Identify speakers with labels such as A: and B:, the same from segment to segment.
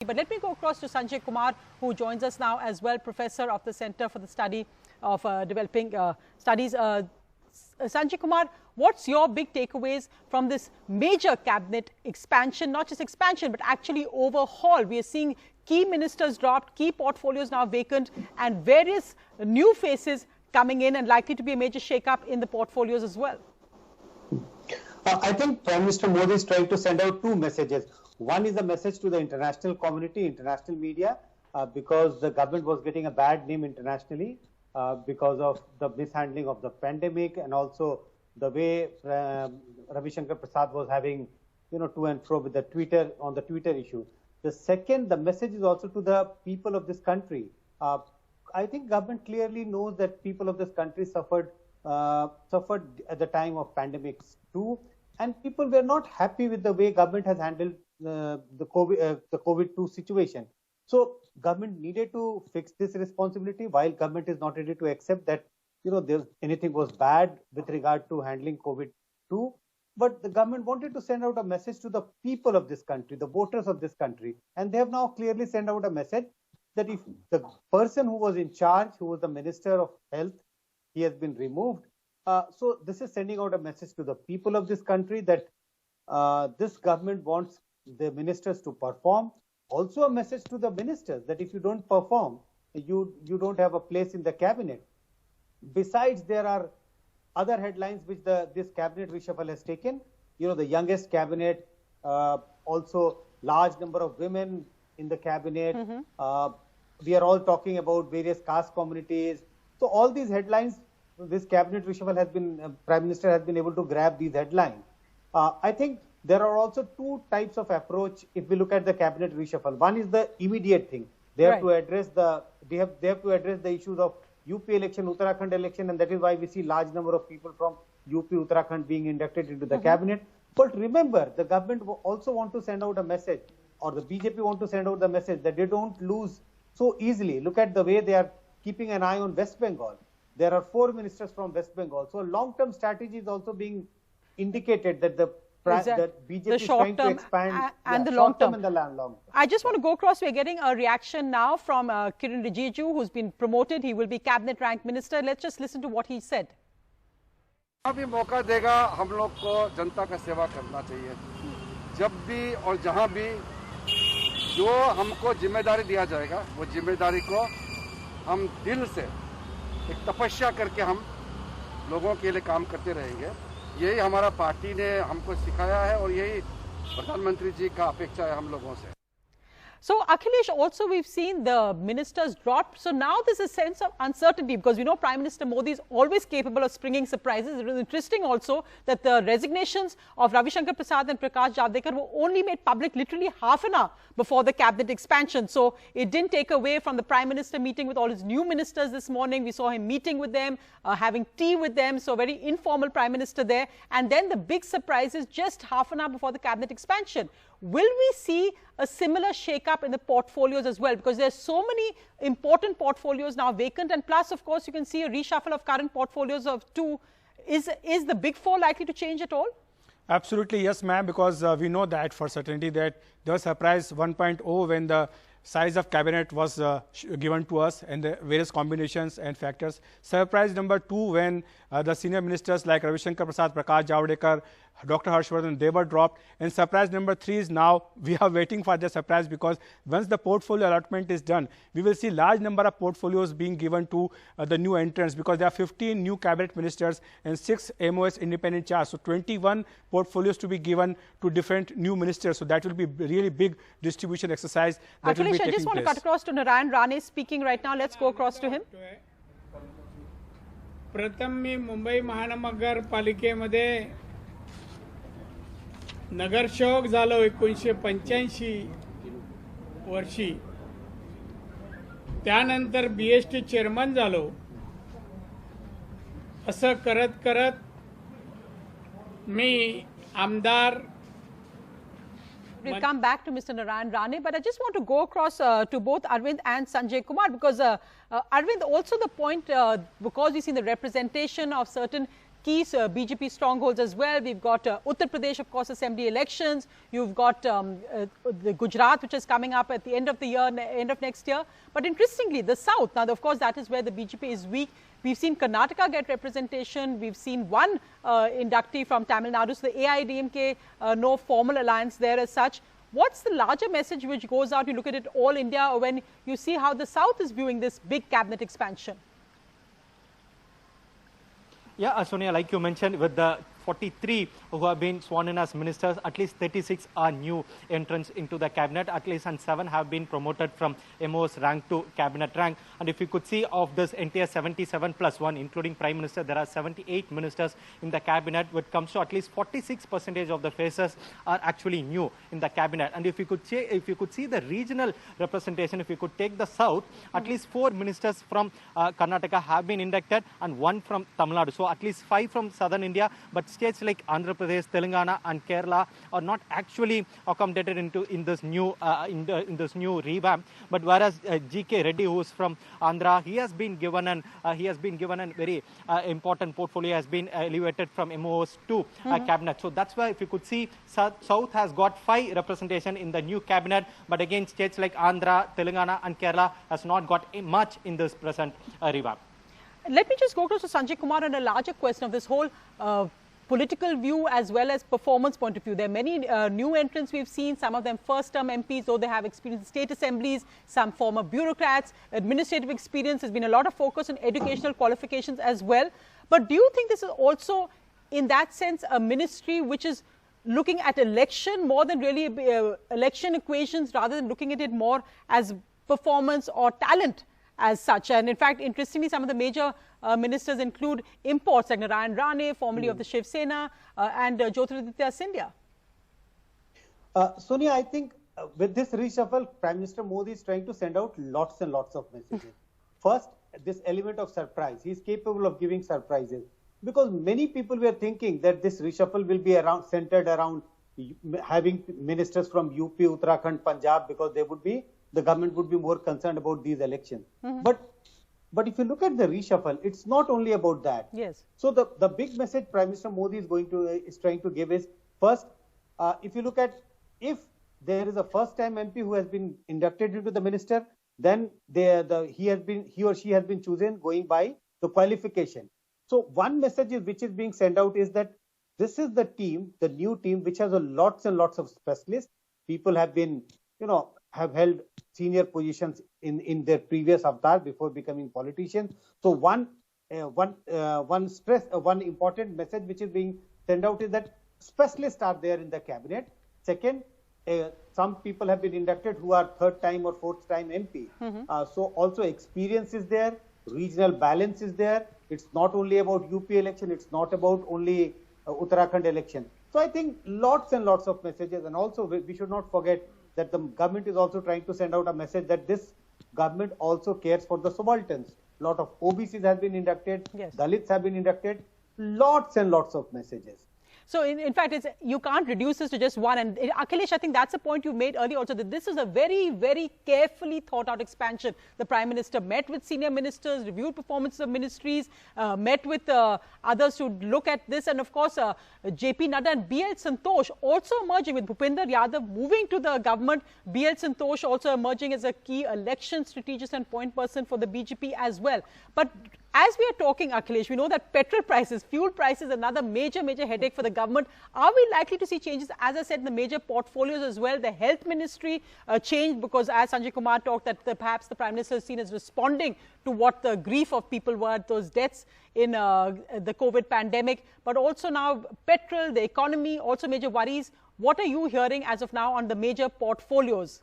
A: But let me go across to Sanjay Kumar, who joins us now as well, Professor of the Center for the Study of Developing Studies. Sanjay Kumar, what's your big takeaways from this major cabinet expansion, not just expansion, but actually overhaul? We are seeing key ministers dropped, key portfolios now vacant, and various new faces coming in, and likely to be a major shake-up in the portfolios as well.
B: I think Prime Minister Modi is trying to send out two messages. One is a message to the international community, international media, because the government was getting a bad name internationally because of the mishandling of the pandemic, and also the way Ravi Shankar Prasad was having, to and fro with the Twitter issue. The second, the message is also to the people of this country. I think government clearly knows that people of this country suffered at the time of pandemics too, and people were not happy with the way government has handled the COVID-2 situation. So government needed to fix this responsibility, while government is not ready to accept that anything was bad with regard to handling COVID-2. But the government wanted to send out a message to the people of this country, the voters of this country, and they have now clearly sent out a message that if the person who was in charge, who was the Minister of Health, he has been removed. So this is sending out a message to the people of this country that this government wants the ministers to perform. Also a message to the ministers that if you don't perform, you don't have a place in the cabinet. Besides, there are other headlines which this cabinet reshuffle has taken. The youngest cabinet, also large number of women in the cabinet. We are all talking about various caste communities. So all these headlines, this cabinet reshuffle has been, Prime Minister has been able to grab these headlines. I think there are also two types of approach if we look at the cabinet reshuffle. One is the immediate thing. They have to address they have to address the issues of UP election, Uttarakhand election, and that is why we see large number of people from UP, Uttarakhand being inducted into the cabinet. But remember, the government also want to send out a message, or the BJP want to send out the message that they don't lose so easily. Look at the way they are keeping an eye on West Bengal. There are 4 ministers from West Bengal. So long-term strategy is also being indicated that the BJP is trying to expand
A: and the long term
B: and the long term.
A: I just want to go across. We're getting a reaction now from Kiren Rijiju, who's been promoted. He will be cabinet rank minister. Let's just listen to what he said.
C: भी मौका देगा हम लोग को जनता का सेवा करना चाहिए. जब भी और जहां भी जो हमको जिम्मेदारी दिया जाएगा, वो जिम्मेदारी को हम दिल से एक तपस्या करके हम लोगों के लिए काम करते रहेंगे. यही हमारा पार्टी ने हमको सिखाया है और यही प्रधानमंत्री जी का अपेक्षा है हम लोगों से.
A: So, Akhilesh, also we've seen the ministers drop. So now there's a sense of uncertainty because we know Prime Minister Modi is always capable of springing surprises. It is interesting also that the resignations of Ravi Shankar Prasad and Prakash Javadekar were only made public literally half an hour before the cabinet expansion. So it didn't take away from the Prime Minister meeting with all his new ministers this morning. We saw him meeting with them, having tea with them. So very informal Prime Minister there. And then the big surprise is just half an hour before the cabinet expansion. Will we see a similar shake-up in the portfolios as well? Because there's so many important portfolios now vacant, and plus, of course, you can see a reshuffle of current portfolios of 2. Is the Big Four likely to change at all?
D: Absolutely, yes, ma'am, because we know that for certainty that there was surprise 1.0 when the size of cabinet was given to us and the various combinations and factors. Surprise number 2 when the senior ministers like Ravi Shankar Prasad, Prakash Javadekar, Dr. Harshvardhan, they were dropped. And surprise number 3 is now we are waiting for the surprise, because once the portfolio allotment is done, we will see large number of portfolios being given to the new entrants, because there are 15 new cabinet ministers and 6 MOS independent chairs. So 21 portfolios to be given to different new ministers. So that will be really big distribution exercise.
A: Akhilesh, I just want to cut across to Narayan Rane speaking right now. Let's go across to him.
E: प्रथम मी मुंबई महानगरपालिकेमध्ये नगरसेवक झालो 1985 वर्षी. त्यानंतर BST chairman झालो. असं करत करत मी आमदार.
A: We'll come back to Mr. Narayan Rane, but I just want to go across to both Arvind and Sanjay Kumar, because Arvind, also the point, because we've seen the representation of certain key BJP strongholds as well. We've got Uttar Pradesh, of course, assembly elections. You've got the Gujarat, which is coming up at the end of the year, end of next year. But interestingly, the South, now, of course, that is where the BJP is weak. We've seen Karnataka get representation. We've seen one inductee from Tamil Nadu. So the AIADMK, no formal alliance there as such. What's the larger message which goes out? You look at it all India, or when you see how the South is viewing this big cabinet expansion?
F: Yeah, Sonia, like you mentioned, with the 43 who have been sworn in as ministers, at least 36 are new entrants into the cabinet, at least, and 7 have been promoted from MO's rank to cabinet rank. And if you could see of this entire 77 plus 1, including Prime Minister, there are 78 ministers in the cabinet, which comes to at least 46% of the faces are actually new in the cabinet. And if you could see the regional representation, if you could take the South, at least 4 ministers from Karnataka have been inducted and 1 from Tamil Nadu. So at least 5 from southern India, but states like Andhra Pradesh, Telangana, and Kerala are not actually accommodated in this new revamp. But whereas G.K. Reddy, who is from Andhra, he has been given an very important portfolio, has been elevated from MOs to cabinet. So that's why, if you could see, South has got 5 representation in the new cabinet, but again, states like Andhra, Telangana, and Kerala has not got much in this present revamp.
A: Let me just go to Sanjay Kumar on a larger question of this whole political view as well as performance point of view. There are many new entrants we've seen, some of them first-term MPs, though they have experience in state assemblies, some former bureaucrats, administrative experience. There's been a lot of focus on educational qualifications as well. But do you think this is also, in that sense, a ministry which is looking at election more than really election equations, rather than looking at it more as performance or talent as such? And in fact, interestingly, some of the major ministers include imports like Narayan Rane, formerly of the Shiv Sena, and Jyotiraditya Scindia.
B: Sonia, I think with this reshuffle, Prime Minister Modi is trying to send out lots and lots of messages. First, this element of surprise. He is capable of giving surprises, because many people were thinking that this reshuffle will be centered around having ministers from UP, Uttarakhand, Punjab, because the government would be more concerned about these elections. But if you look at the reshuffle, it's not only about that.
A: Yes.
B: So the big message Prime Minister Modi is trying to give is, first, if you look at, if there is a first-time MP who has been inducted into the minister, then he or she has been chosen going by the qualification. So one message which is being sent out is that this is the team, the new team, which has lots and lots of specialists. People have been, have held senior positions in their previous avatar before becoming politicians. So one important message which is being sent out is that specialists are there in the cabinet. Second, some people have been inducted who are third-time or fourth-time MP. So also experience is there, regional balance is there. It's not only about UP election, it's not about only Uttarakhand election. So I think lots and lots of messages, and also we should not forget that the government is also trying to send out a message that this government also cares for the subalterns. A lot of OBCs have been inducted,
A: yes.
B: Dalits have been inducted, lots and lots of messages.
A: So in fact, you can't reduce this to just one. And Akhilesh, I think that's a point you made earlier also, that this is a very, very carefully thought out expansion. The Prime Minister met with senior ministers, reviewed performances of ministries, met with others to look at this. And of course, JP Nadda and BL Santosh also emerging, with Bhupinder Yadav moving to the government. BL Santosh also emerging as a key election strategist and point person for the BJP as well. But as we are talking, Akhilesh, we know that petrol prices, fuel prices, another major headache for the government. Are we likely to see changes, as I said, in the major portfolios as well? The health ministry changed because, as Sanjay Kumar talked, that perhaps the Prime Minister is seen as responding to what the grief of people were, those deaths in the COVID pandemic. But also now petrol, the economy, also major worries. What are you hearing as of now on the major portfolios?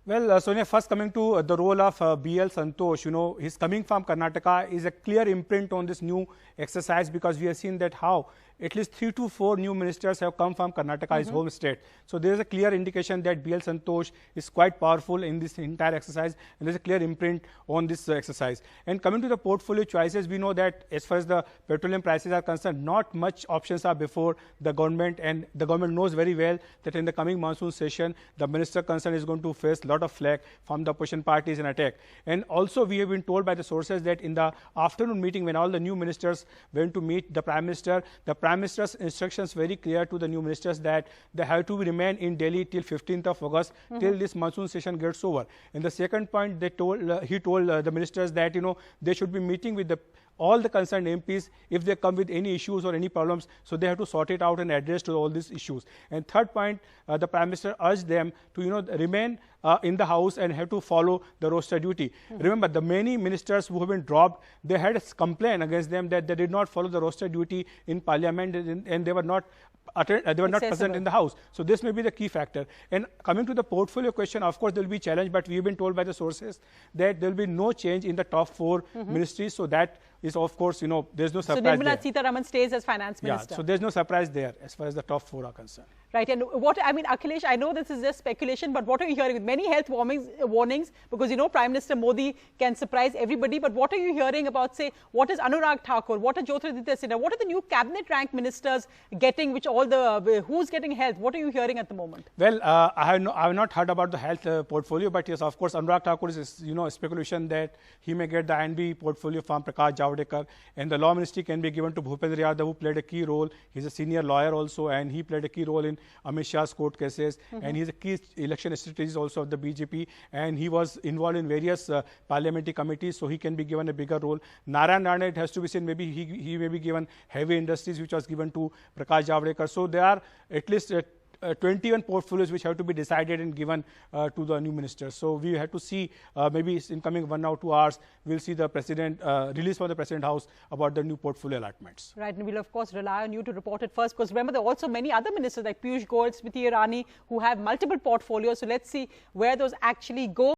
D: Well, Sonia, first coming to the role of BL Santosh, he's coming from Karnataka, is a clear imprint on this new exercise, because we have seen that how at least 3 to 4 new ministers have come from Karnataka, his home state. So there is a clear indication that BL Santosh is quite powerful in this entire exercise, and there is a clear imprint on this exercise. And coming to the portfolio choices, we know that as far as the petroleum prices are concerned, not much options are before the government, and the government knows very well that in the coming monsoon session, the minister concerned is going to face a lot of flack from the opposition parties and attack. And also we have been told by the sources that in the afternoon meeting when all the new ministers went to meet the Prime Minister, the Prime Minister's instructions very clear to the new ministers that they have to remain in Delhi till 15th of August, till this monsoon session gets over. And the second point, they told he told the ministers that they should be meeting with all the concerned MPs if they come with any issues or any problems, so they have to sort it out and address to all these issues. And third point, the Prime Minister urged them to remain in the house and have to follow the roster duty. Remember, the many ministers who have been dropped, they had a complaint against them that they did not follow the roster duty in Parliament, and they were not present in the house. So this may be the key factor. And coming to the portfolio question, of course there will be challenge, but we've been told by the sources that there will be no change in the top 4 ministries. So that is, of course, there's no surprise.
A: So Nirmala Sitharaman stays as finance minister.
D: Yeah, so there's no surprise there as far as the top 4 are concerned.
A: Right, and Akhilesh, I know this is just speculation, but what are you hearing with many health warnings, because Prime Minister Modi can surprise everybody, but what are you hearing about, say, what is Anurag Thakur, what are Jyotiraditya Sindha, what are the new cabinet rank ministers getting, who's getting health? What are you hearing at the moment?
D: Well, I have not heard about the health portfolio, but yes, of course, Anurag Thakur is, speculation that he may get the INB portfolio from Prakash Javadekar, and the law ministry can be given to Bhupendra Yadav, who played a key role. He's a senior lawyer also, and he played a key role in Amit Shah's court cases, and he's a key election strategist also of the BJP, and he was involved in various parliamentary committees, so he can be given a bigger role. Narayan Rane, it has to be seen, maybe he may be given heavy industries, which was given to Prakash Javadekar. So there are at least 21 portfolios which have to be decided and given to the new ministers. So we have to see, maybe in coming 1 or 2 hours, we'll see the president release from the President House about the new portfolio allotments.
A: Right, and we'll of course rely on you to report it first, because remember there are also many other ministers like Piyush Goyal, Smriti Irani, who have multiple portfolios. So let's see where those actually go.